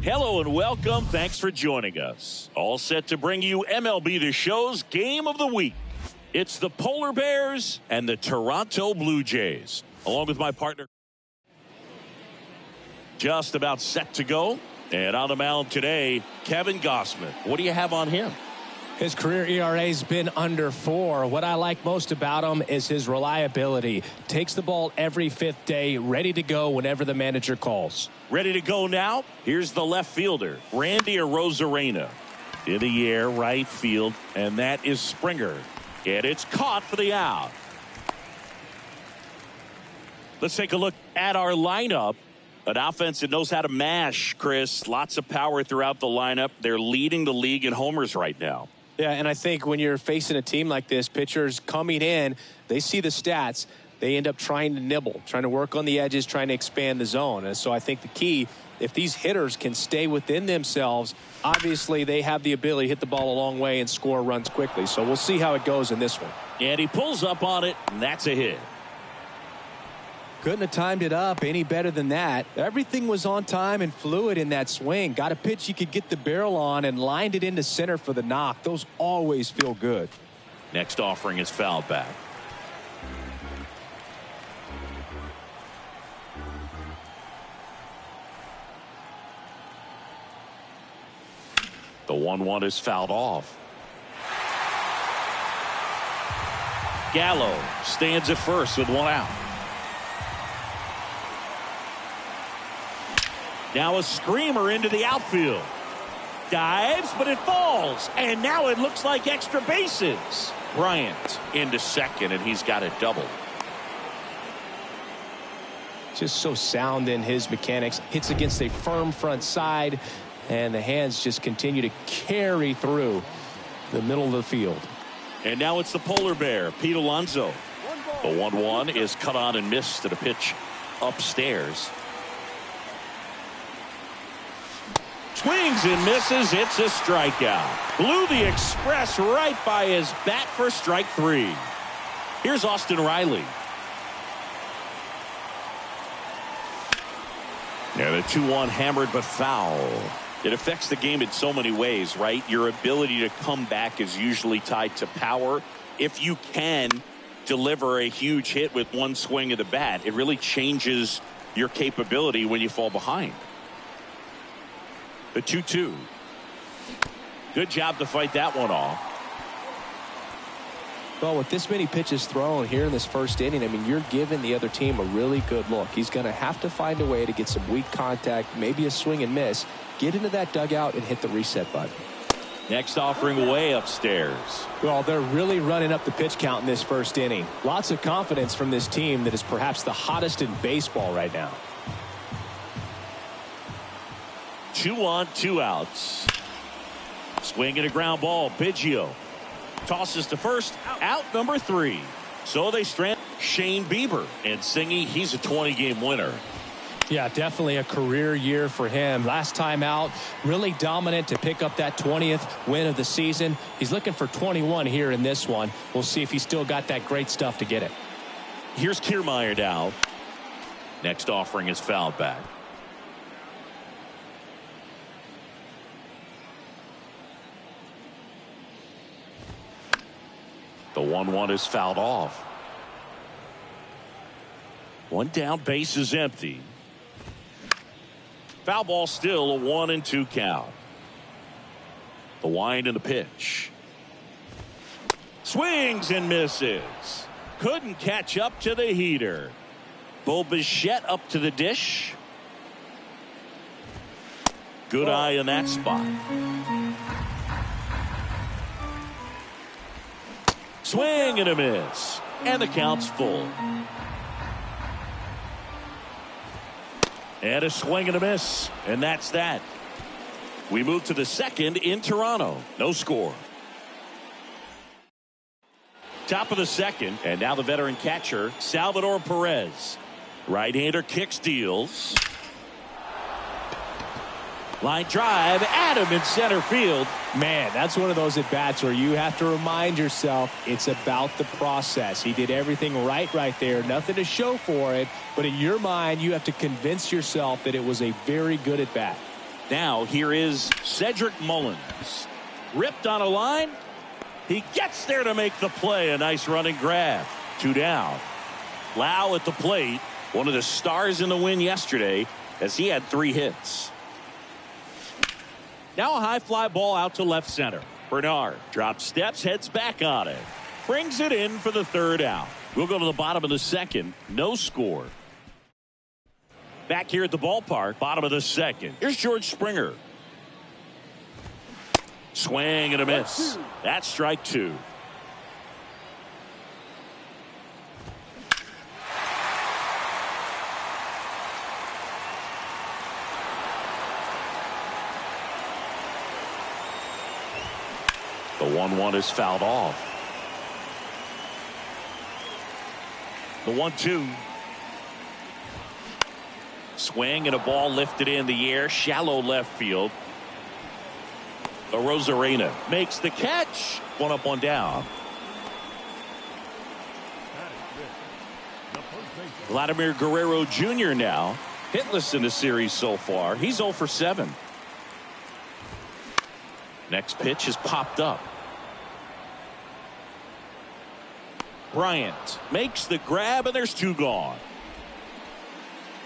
Hello and welcome. Thanks for joining us. All set to bring you MLB The Show's Game of the Week. It's the Polar Bears and the Toronto Blue Jays. Along with my partner. Just about set to go. And on the mound today, Kevin Gausman. What do you have on him? His career ERA's been under 4. What I like most about him is his reliability. Takes the ball every 5th day, ready to go whenever the manager calls. Ready to go now? Here's the left fielder, Randy Arozarena. In the air, right field, and that is Springer. And it's caught for the out. Let's take a look at our lineup. An offense that knows how to mash, Chris. Lots of power throughout the lineup. They're leading the league in homers right now. Yeah, and I think when you're facing a team like this, pitchers coming in, they see the stats. They end up trying to nibble, trying to work on the edges, trying to expand the zone. And so I think the key, if these hitters can stay within themselves, obviously they have the ability to hit the ball a long way and score runs quickly. So we'll see how it goes in this one. And he pulls up on it, and that's a hit. Couldn't have timed it up any better than that. Everything was on time and fluid in that swing. Got a pitch you could get the barrel on and lined it into center for the knock. Those always feel good. Next offering is fouled back. The 1-1 is fouled off. Gallo stands at first with one out. Now a screamer into the outfield. Dives, but it falls. And now it looks like extra bases. Bryant into second, and he's got a double. Just so sound in his mechanics. Hits against a firm front side, and the hands just continue to carry through the middle of the field. And now it's the Polar Bear, Pete Alonso. The 1-1 is cut on and missed at a pitch upstairs. Swings and misses. It's a strikeout. Blew the express right by his bat for strike 3. Here's Austin Riley. Yeah, the 2-1 hammered but foul. It affects the game in so many ways, right? Your ability to come back is usually tied to power. If you can deliver a huge hit with one swing of the bat, it really changes your capability when you fall behind. The 2-2. Good job to fight that one off. Well, with this many pitches thrown here in this first inning, I mean, you're giving the other team a really good look. He's going to have to find a way to get some weak contact, maybe a swing and miss, get into that dugout and hit the reset button. Next offering way upstairs. Well, they're really running up the pitch count in this first inning. Lots of confidence from this team that is perhaps the hottest in baseball right now. 2 on, 2 outs. Swing and a ground ball. Biggio tosses to first. Out number 3. So they strand Shane Bieber. And Singy, he's a 20-game winner. Yeah, definitely a career year for him. Last time out, really dominant to pick up that 20th win of the season. He's looking for 21 here in this one. We'll see if he's still got that great stuff to get it. Here's Kiermaier now. Next offering is fouled back. The 1-1 is fouled off. One down, base is empty. Foul ball still, a 1-2 count. The wind and the pitch. Swings and misses. Couldn't catch up to the heater. Bo Bichette up to the dish. Good eye in that spot. Swing and a miss. And the count's full. And a swing and a miss. And that's that. We move to the second in Toronto. No score. Top of the second. And now the veteran catcher, Salvador Perez. Right-hander kicks, deals. Line drive, Adam in center field. Man, that's one of those at-bats where you have to remind yourself it's about the process. He did everything right there. Nothing to show for it. But in your mind, you have to convince yourself that it was a very good at-bat. Now here is Cedric Mullins. Ripped on a line. He gets there to make the play. A nice running grab. 2 down. Lau at the plate. One of the stars in the win yesterday as he had 3 hits. Now a high fly ball out to left center. Bernard drops steps, heads back on it. Brings it in for the 3rd out. We'll go to the bottom of the 2nd. No score. Back here at the ballpark, bottom of the 2nd. Here's George Springer. Swing and a miss. That's strike 2. The 1-1 is fouled off. The 1-2. Swing and a ball lifted in the air. Shallow left field. Arozarena makes the catch. 1 up, 1 down. Vladimir Guerrero Jr. now hitless in the series so far. He's 0 for 7. Next pitch is popped up. Bryant makes the grab, and there's 2 gone.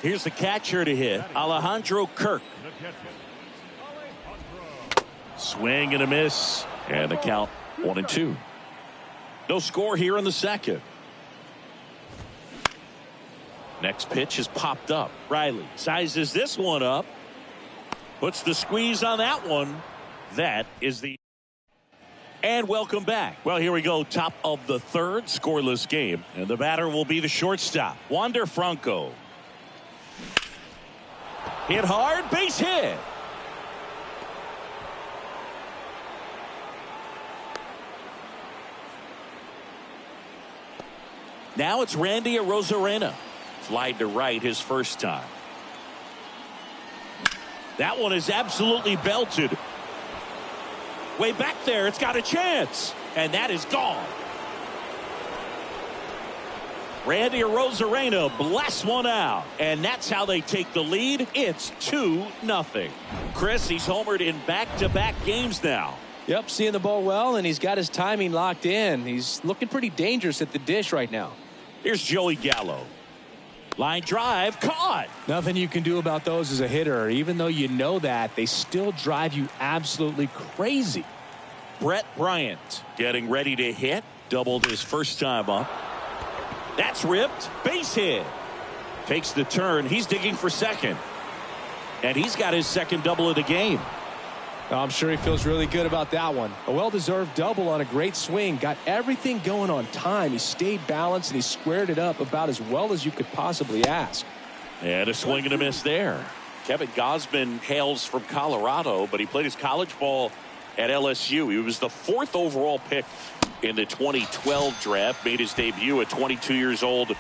Here's the catcher to hit, Alejandro Kirk. Swing and a miss, and the count 1-2. No score here in the 2nd. Next pitch is popped up. Riley sizes this one up, puts the squeeze on that one. That is the. And welcome back. Well, here we go. Top of the 3rd, scoreless game. And the batter will be the shortstop, Wander Franco. Hit hard, base hit. Now it's Randy Arozarena. Fly to right his first time. That one is absolutely belted. Way back there, it's got a chance. And that is gone. Randy Arozarena blasts one out. And that's how they take the lead. It's 2-0. Chris, he's homered in back-to-back games now. Yep, seeing the ball well, and he's got his timing locked in. He's looking pretty dangerous at the dish right now. Here's Joey Gallo. Line drive, caught. Nothing you can do about those as a hitter. Even though you know that, they still drive you absolutely crazy. Brett Bryant getting ready to hit. Doubled his first time up. That's ripped. Base hit. Takes the turn. He's digging for second. And he's got his 2nd double of the game. I'm sure he feels really good about that one. A well-deserved double on a great swing. Got everything going on time. He stayed balanced and he squared it up about as well as you could possibly ask. And a swing and a miss there. Kevin Gausman hails from Colorado, but he played his college ball at LSU. He was the 4th overall pick in the 2012 draft. Made his debut at 22 years old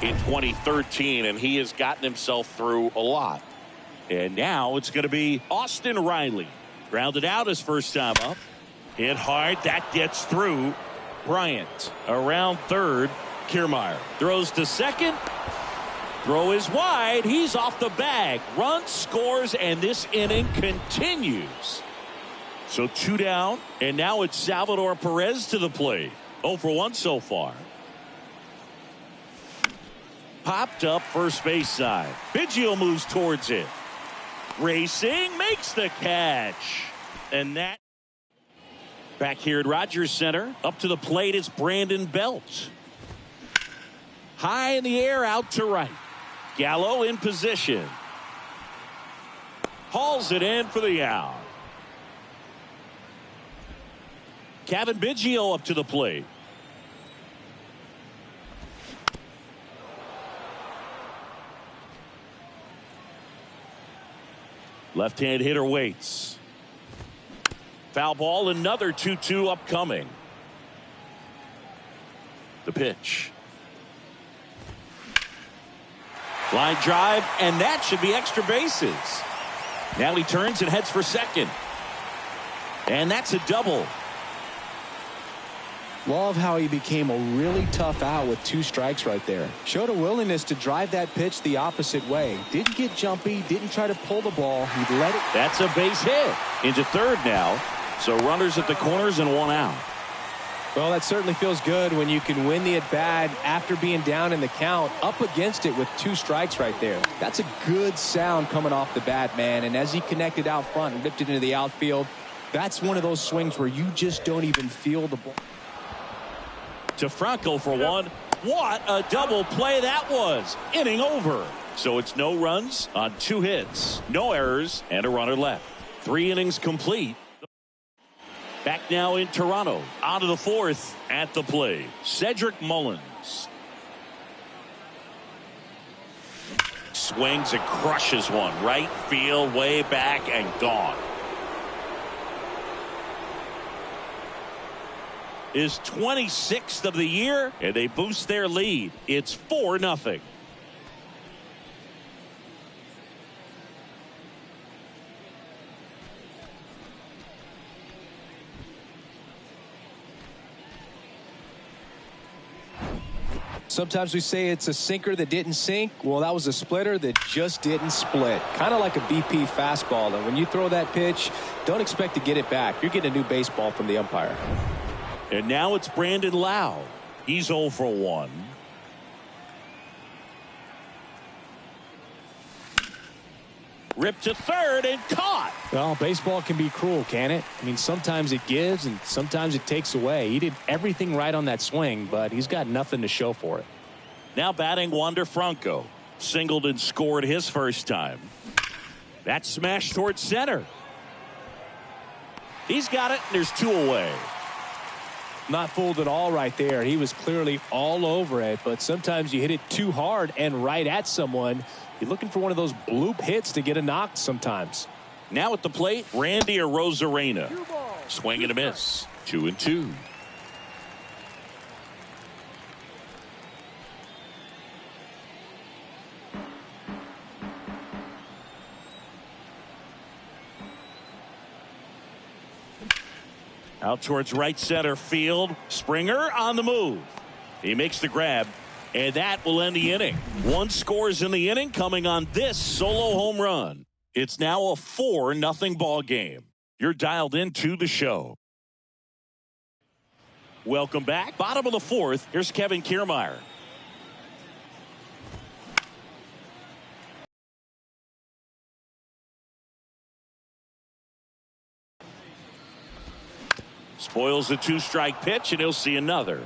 in 2013, and he has gotten himself through a lot. And now it's going to be Austin Riley. Grounded out his first time up. Hit hard. That gets through. Bryant around 3rd. Kiermaier throws to 2nd. Throw is wide. He's off the bag. Run scores, and this inning continues. So 2 down, and now it's Salvador Perez to the plate. 0 for 1 so far. Popped up first base side. Biggio moves towards it. Racing, makes the catch. And that. Back here at Rogers Center. Up to the plate is Brandon Belt. High in the air, out to right. Gallo in position. Hauls it in for the out. Kevin Biggio up to the plate. Left-hand hitter waits. Foul ball, another 2-2 upcoming. The pitch. Line drive, and that should be extra bases. Now he turns and heads for second. And that's a double. Love how he became a really tough out with 2 strikes right there. Showed a willingness to drive that pitch the opposite way. Didn't get jumpy, didn't try to pull the ball. He let it. That's a base hit. Into third now. So runners at the corners and 1 out. Well, that certainly feels good when you can win the at-bat after being down in the count, up against it with 2 strikes right there. That's a good sound coming off the bat, man. And as he connected out front and ripped it into the outfield, that's one of those swings where you just don't even feel the ball. To Franco for 1. What a double play that was. Inning over. So it's no runs on 2 hits, no errors, and a runner left. 3 innings complete. Back now in Toronto. On to the 4th at the plate. Cedric Mullins. Swings and crushes one. Right field, way back, and gone. Is 26th of the year, and they boost their lead. It's 4-0. Sometimes we say it's a sinker that didn't sink. Well, that was a splitter that just didn't split. Kind of like a BP fastball. And when you throw that pitch, don't expect to get it back. You're getting a new baseball from the umpire. And now it's Brandon Lau. He's 0 for 1. Ripped to third and caught. Well, baseball can be cruel, can it? I mean, sometimes it gives and sometimes it takes away. He did everything right on that swing, but he's got nothing to show for it. Now batting Wander Franco. Singled and scored his first time. That smash towards center. He's got it, and there's 2 away. Not fooled at all right there. He was clearly all over it, but sometimes you hit it too hard and right at someone. You're looking for one of those bloop hits to get a knock sometimes. Now at the plate, Randy Arozarena. Swing and a miss. 2-2. Out towards right center field. Springer on the move. He makes the grab, and that will end the inning. 1 scores in the inning coming on this solo home run. It's now a 4-0 ball game. You're dialed into the show. Welcome back. Bottom of the 4th. Here's Kevin Kiermaier. Spoils the 2-strike pitch, and he'll see another.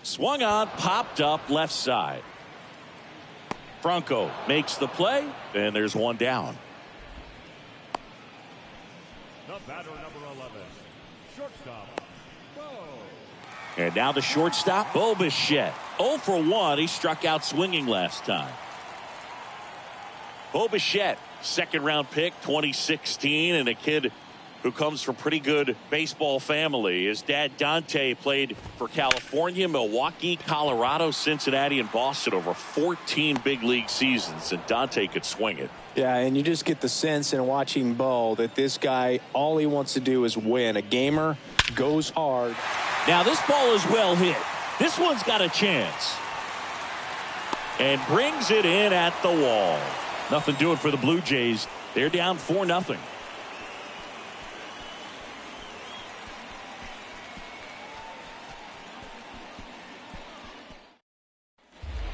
Swung on, popped up left side. Franco makes the play, and there's 1 down. The batter, number 11, shortstop, Bo. And now the shortstop, Bo Bichette. 0 for 1. He struck out swinging last time. Bo Bichette, 2nd-round pick, 2016, and a kid who comes from pretty good baseball family. His dad, Dante, played for California, Milwaukee, Colorado, Cincinnati, and Boston over 14 big league seasons, and Dante could swing it. Yeah, and you just get the sense in watching Bo that this guy, all he wants to do is win. A gamer, goes hard. Now this ball is well hit. This one's got a chance. And brings it in at the wall. Nothing doing for the Blue Jays. They're down 4-0.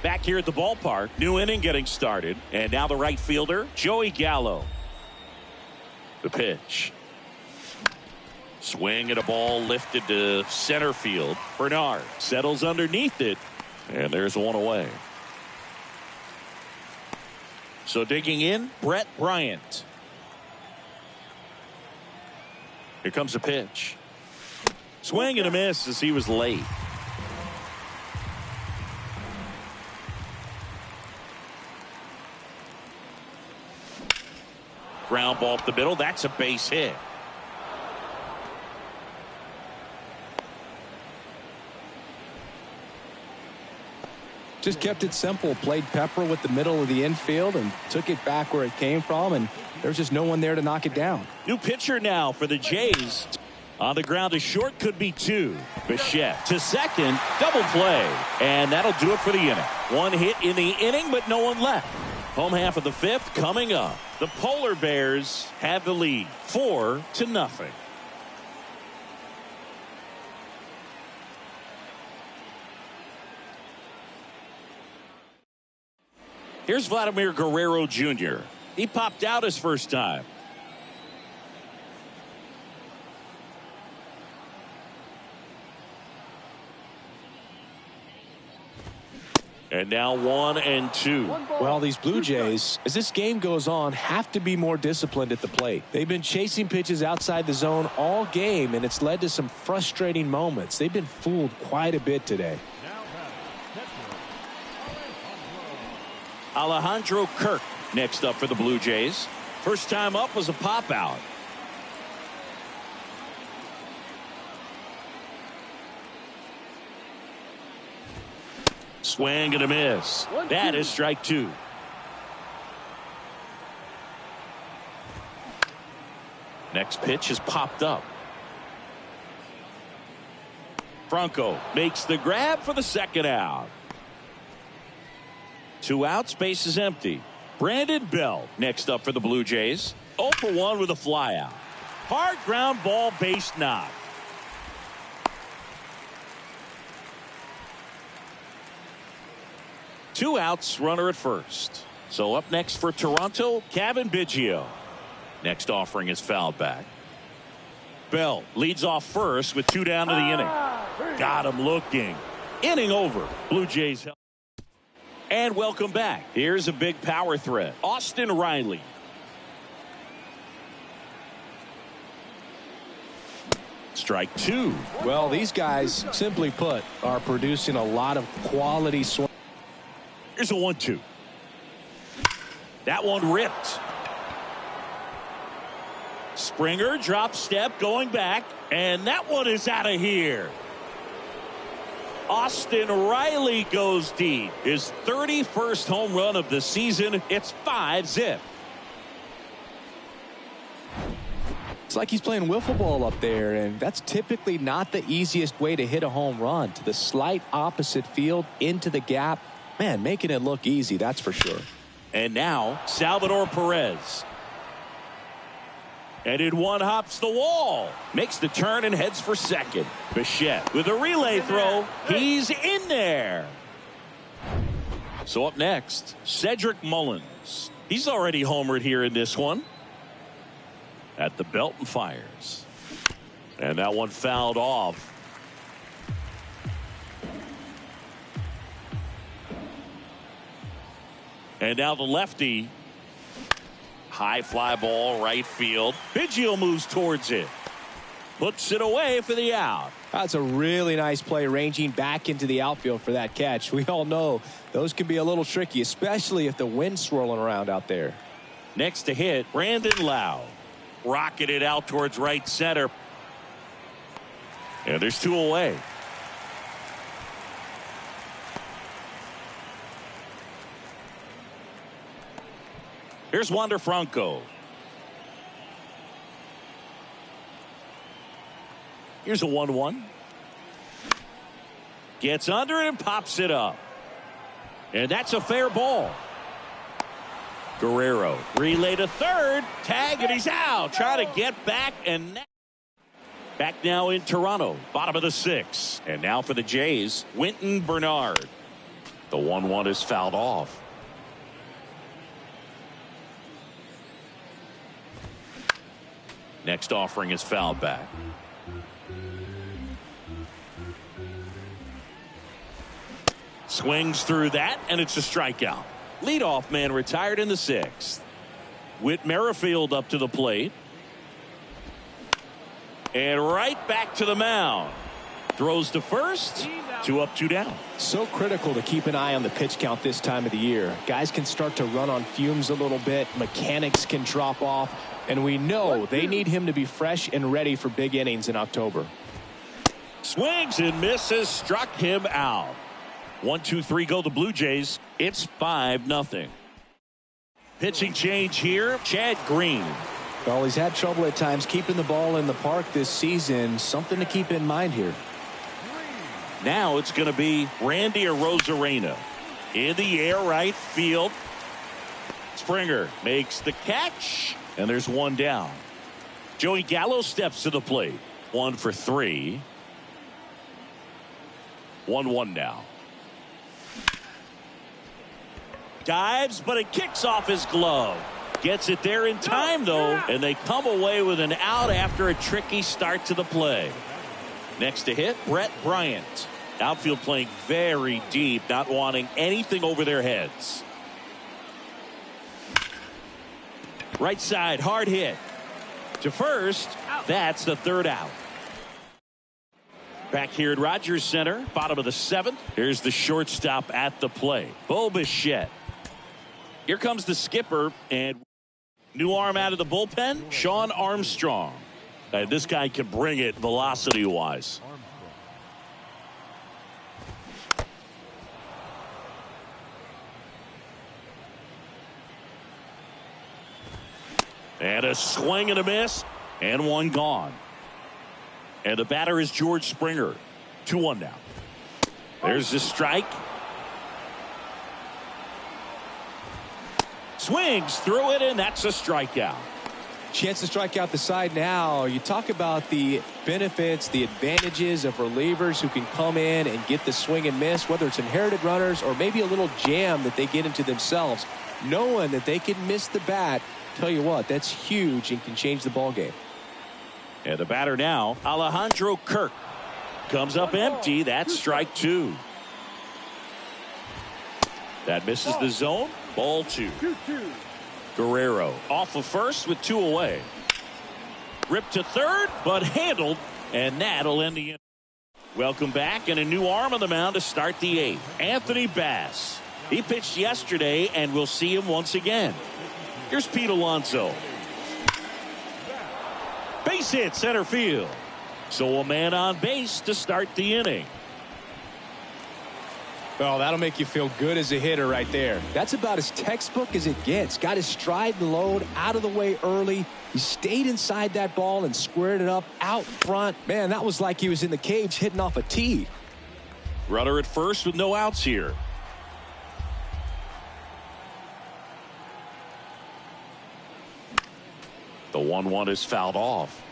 Back here at the ballpark, new inning getting started, and now the right fielder, Joey Gallo. The pitch. Swing and a ball lifted to center field. Bernard settles underneath it, and there's 1 away. So digging in, Brett Bryant. Here comes a pitch. Swing and a miss as he was late. Ground ball up the middle. That's a base hit. Just kept it simple, played pepper with the middle of the infield and took it back where it came from, and there's just no one there to knock it down. New pitcher now for the Jays. On the ground to short, could be two. Bichette to second, double play. And that'll do it for the inning. One hit in the inning, but no one left. Home half of the fifth coming up. The Polar Bears have the lead, 4-0. Here's Vladimir Guerrero Jr. He popped out his first time. And now 1-2. Well, these Blue Jays, as this game goes on, have to be more disciplined at the plate. They've been chasing pitches outside the zone all game, and it's led to some frustrating moments. They've been fooled quite a bit today. Alejandro Kirk next up for the Blue Jays. First time up was a pop out. Swing and a miss. That is strike two. Next pitch is popped up. Franco makes the grab for the second out. 2 outs, base is empty. Brandon Bell next up for the Blue Jays. 0 for 1 with a flyout. Hard ground ball, base knock. Two outs, runner at first. So up next for Toronto, Kevin Biggio. Next offering is fouled back. Bell leads off first with 2 down to the inning. Got him looking. Inning over. Blue Jays help. And welcome back. Here's a big power threat. Austin Riley. Strike two. Well, these guys, simply put, are producing a lot of quality swing. Here's a 1-2. That one ripped. Springer drop step going back, and that one is out of here. Austin Riley goes deep. His 31st home run of the season. It's 5-zip. It's like he's playing wiffle ball up there, and that's typically not the easiest way to hit a home run. To the slight opposite field, into the gap. Man, making it look easy, that's for sure. And now, Salvador Perez. And in one hops the wall. Makes the turn and heads for second. Bichette with a relay throw. He's in there. So up next, Cedric Mullins. He's already homered here in this one. At the belt and fires. And that one fouled off. And now the lefty. High fly ball, right field. Biggio moves towards it. Puts it away for the out. That's a really nice play, ranging back into the outfield for that catch. We all know those can be a little tricky, especially if the wind's swirling around out there. Next to hit, Brandon Lau. Rocketed out towards right center. And there's 2 away. Here's Wander Franco. Here's a 1-1. Gets under it and pops it up. And that's a fair ball. Guerrero relay to third. Tag and he's out. Trying to get back and back now in Toronto. Bottom of the 6th. And now for the Jays, Winton Bernard. The 1-1 is fouled off. Next offering is fouled back. Swings through that, and it's a strikeout. Leadoff man retired in the 6th. Whit Merrifield up to the plate. And right back to the mound. Throws to first. 2 up, 2 down. So critical to keep an eye on the pitch count this time of the year. Guys can start to run on fumes a little bit. Mechanics can drop off. And we know they need him to be fresh and ready for big innings in October. Swings and misses. Struck him out. 1, 2, 3 go the Blue Jays. It's 5-0. Pitching change here, Chad Green. Well, he's had trouble at times keeping the ball in the park this season. Something to keep in mind here. Now it's going to be Randy Arozarena. In the air, right field. Springer makes the catch, and there's one down. Joey Gallo steps to the plate. 1 for 3. 1-1 now. Dives, but it kicks off his glove. Gets it there in time, though, and they come away with an out after a tricky start to the play. Next to hit, Brett Bryant. Outfield playing very deep, not wanting anything over their heads. Right side, hard hit. To first, that's the third out. Back here at Rogers Center, bottom of the 7th. Here's the shortstop at the plate, Bo Bichette. Here comes the skipper, and new arm out of the bullpen, Sean Armstrong. And this guy can bring it velocity-wise. And a swing and a miss, and one gone. And the batter is George Springer. 2-1 now. There's the strike. Swings through it, and that's a strikeout. Chance to strike out the side now. You talk about the benefits, the advantages of relievers who can come in and get the swing and miss, whether it's inherited runners or maybe a little jam that they get into themselves. Knowing that they can miss the bat, tell you what, that's huge and can change the ball game. And the batter now, Alejandro Kirk. Comes up empty. That's strike 2. That misses the zone. Ball 2. Guerrero off of first with 2 away. Ripped to third, but handled, and that'll end the inning. Welcome back, and a new arm on the mound to start the 8th. Anthony Bass. He pitched yesterday, and we'll see him once again. Here's Pete Alonso. Base hit center field. So a man on base to start the inning. Well, that'll make you feel good as a hitter right there. That's about as textbook as it gets. Got his stride and load out of the way early. He stayed inside that ball and squared it up out front. Man, that was like he was in the cage hitting off a tee. Runner at first with no outs here. The 1-1 is fouled off.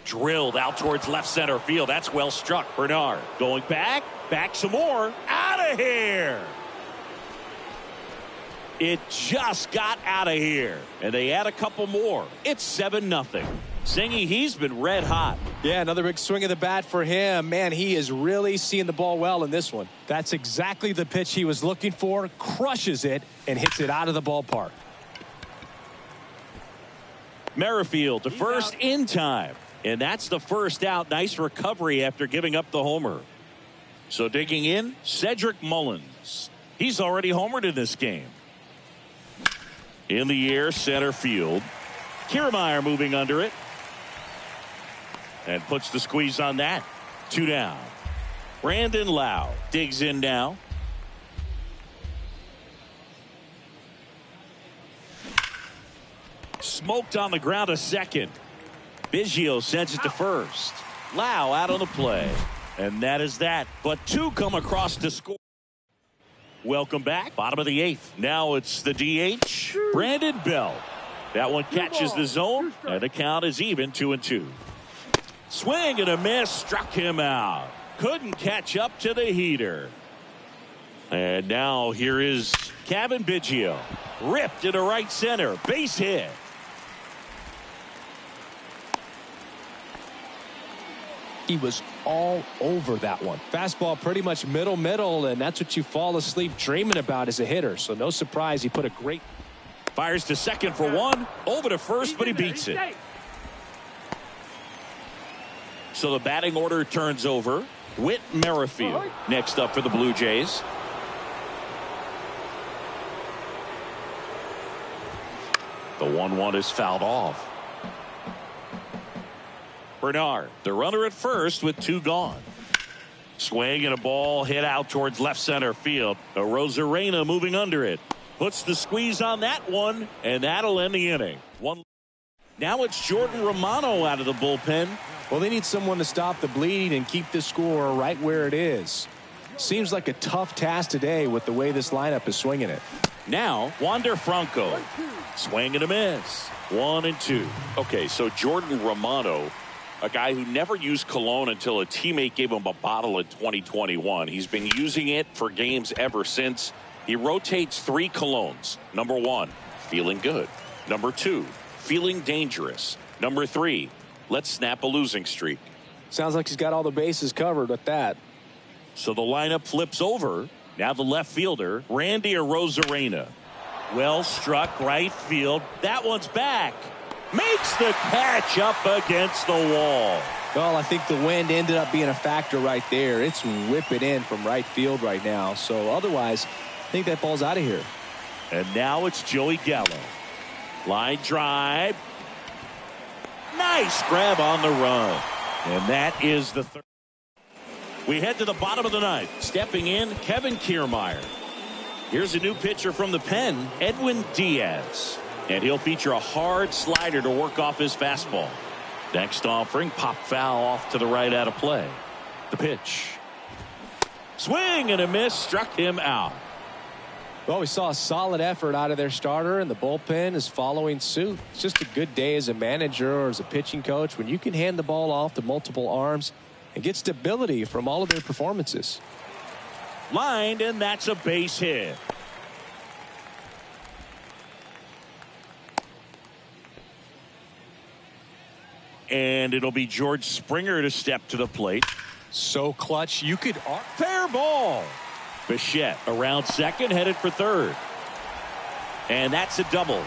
Drilled out towards left center field. That's well struck. Bernard going back some more. Out of here. It just got out of here. And they add a couple more. It's 7-0. Singy, he's been red hot. Yeah, another big swing of the bat for him. Man, he is really seeing the ball well in this one. That's exactly the pitch he was looking for. Crushes it and hits it out of the ballpark. Merrifield to first in time. And that's the first out. Nice recovery after giving up the homer. So digging in, Cedric Mullins. He's already homered in this game. In the air, center field. Kiermaier moving under it. And puts the squeeze on that. 2 down. Brandon Lau digs in now. Smoked on the ground to second. Biggio sends it to first. Lau out on the play. And that is that. But 2 come across to score. Welcome back. Bottom of the 8th. Now it's the DH, Brandon Bell. That one catches the zone. And the count is even 2-2. Swing and a miss. Struck him out. Couldn't catch up to the heater. And now here is Kevin Biggio. Ripped into right center. Base hit. He was all over that one. Fastball pretty much middle, and that's what you fall asleep dreaming about as a hitter. So no surprise he put a great. Fires to second for 1. Over to first, but he beats it. So the batting order turns over. Whit Merrifield next up for the Blue Jays. The 1-1 is fouled off. Bernard, the runner at first with 2 gone. Swing and a ball hit out towards left center field. Rosarena moving under it. Puts the squeeze on that one, and that'll end the inning. Now it's Jordan Romano out of the bullpen. Well, they need someone to stop the bleed and keep the score right where it is. Seems like a tough task today with the way this lineup is swinging it. Now, Wander Franco. Swing and a miss. 1-2. Okay, so Jordan Romano, a guy who never used cologne until a teammate gave him a bottle in 2021. He's been using it for games ever since. He rotates 3 colognes. Number 1, feeling good. Number 2, feeling dangerous. Number 3, let's snap a losing streak. Sounds like he's got all the bases covered with that. So the lineup flips over. Now the left fielder, Randy Rosarena. Well struck right field. That one's back. Makes the catch up against the wall. Well, I think the wind ended up being a factor right there. It's whipping in from right field right now. So otherwise, I think that ball's out of here. And now it's Joey Gallo. Line drive. Nice grab on the run. And that is the third. We head to the bottom of the ninth. Stepping in, Kevin Kiermaier. Here's a new pitcher from the pen, Edwin Diaz. And he'll feature a hard slider to work off his fastball. Next offering, pop foul off to the right out of play. The pitch. Swing and a miss, struck him out. Well, we saw a solid effort out of their starter, and the bullpen is following suit. It's just a good day as a manager or as a pitching coach when you can hand the ball off to multiple arms and get stability from all of their performances. Lined, and that's a base hit. And it'll be George Springer to step to the plate. So clutch, you could... Fair ball. Bichette around second, headed for third. And that's a double.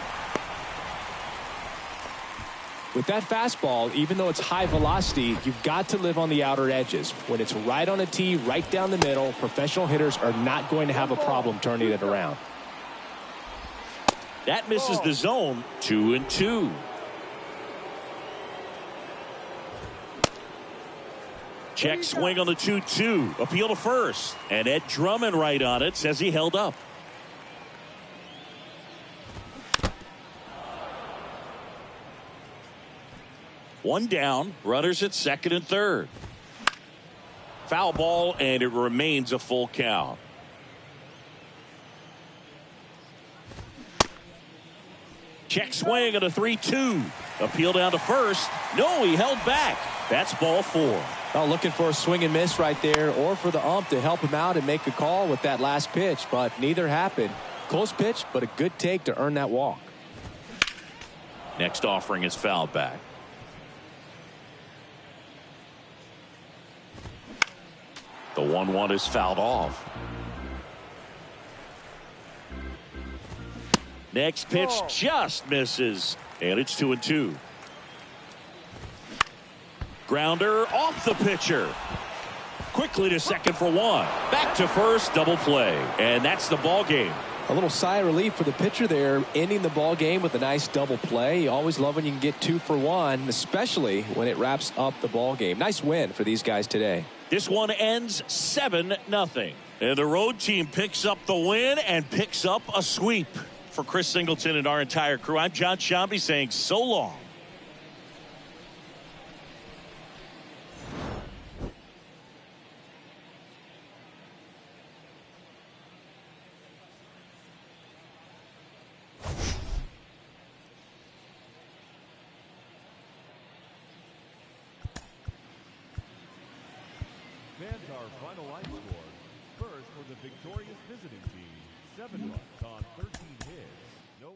With that fastball, even though it's high velocity, you've got to live on the outer edges. When it's right on a tee, right down the middle, professional hitters are not going to have a problem turning it around. That misses the zone. 2-2. Check swing on the 2-2. Appeal to first. And Ed Drummond right on it, says he held up. One down, runners at second and third. Foul ball, and it remains a full count. Check swing on a 3-2. Appeal down to first. No, he held back. That's ball 4. Oh, looking for a swing and miss right there, or for the ump to help him out and make a call with that last pitch, but neither happened. Close pitch, but a good take to earn that walk. Next offering is fouled back. The 1-1 is fouled off. Next pitch just misses, and it's 2-2. Grounder off the pitcher. Quickly to second for 1. Back to first, double play, and that's the ball game. A little sigh of relief for the pitcher there, ending the ball game with a nice double play. You always love when you can get 2 for 1, especially when it wraps up the ball game. Nice win for these guys today. This one ends 7-0. And the road team picks up the win and picks up a sweep. For Chris Singleton and our entire crew, I'm John Shambi saying so long. Fans, our final line score. First for the victorious visiting team, 7 runs on 13 hits. No.